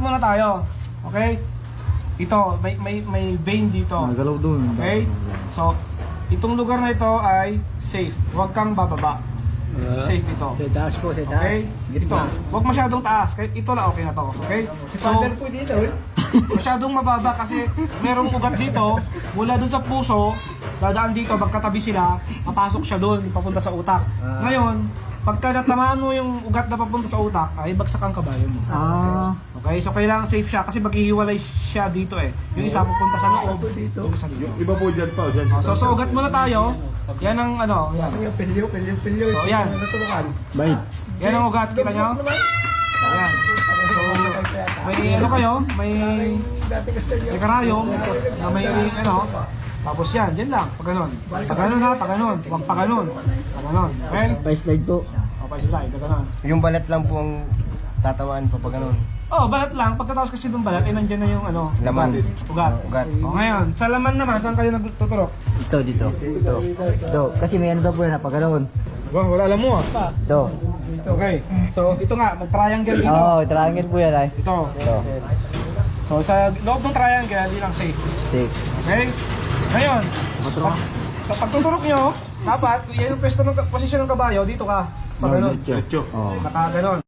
muna tayo. Okay? Ito, may vein dito. Nagalaw doon. Okay? So, itong lugar na ito ay safe. Huwag kang bababa. Safe ito. Sa taas po, sa taas. Okay? Ito. Huwag masyadong taas. Ito lang okay na to. Okay? Si Father po dito eh. Masyadong mababa kasi merong ugat dito mula dun sa puso, dadaan dito, magkatabi sila, papasok siya dun, papunta sa utak. Ngayon, pagka natamaan mo yung ugat na papunta sa utak, ay bagsak ang kabayo mo. Okay, so kailangan safe siya kasi maghihiwalay siya dito eh. Yung isa pupunta sa loob, yung isa dito. Iba po dyan pa, dyan. So ugat muna tayo. Yan ang ano, yan. Yung pilyo. So yan. Bait. Yan ang ugat, kita nyo? Yan. So, may ano kayo, may karayom na may ano. Tapos yan, yan lang, pag ganun. Pag ganun ha, pag ganun. Huwag pag ganun. Pag ganun. Okay? Pa-slide po. O, pa-slide, pag ganun. Yung balat lang po ang tatawaan pa pag ganun. Oh, balat lang. Pagkatapos kasi ng balat, eh nandyan na yung ano, Laman. ugat. Ugat. O ngayon, sa laman naman, saan kayo nagtuturok? Ito, dito. Ito. Kasi may ano daw po yan, napaganoon. Wala alam mo ah. Ito. Okay. So, ito nga, mag-triangle dito. Oo, triangle po yan ay. Ito. Ito. So, sa loob ng triangle, yun ang safe. Safe. Okay? Ngayon, sa pagtuturok nyo, dapat, yan yung posisyon ng kabayo, dito ka. Pag ganun. Diretso. Oo. Naka ganon.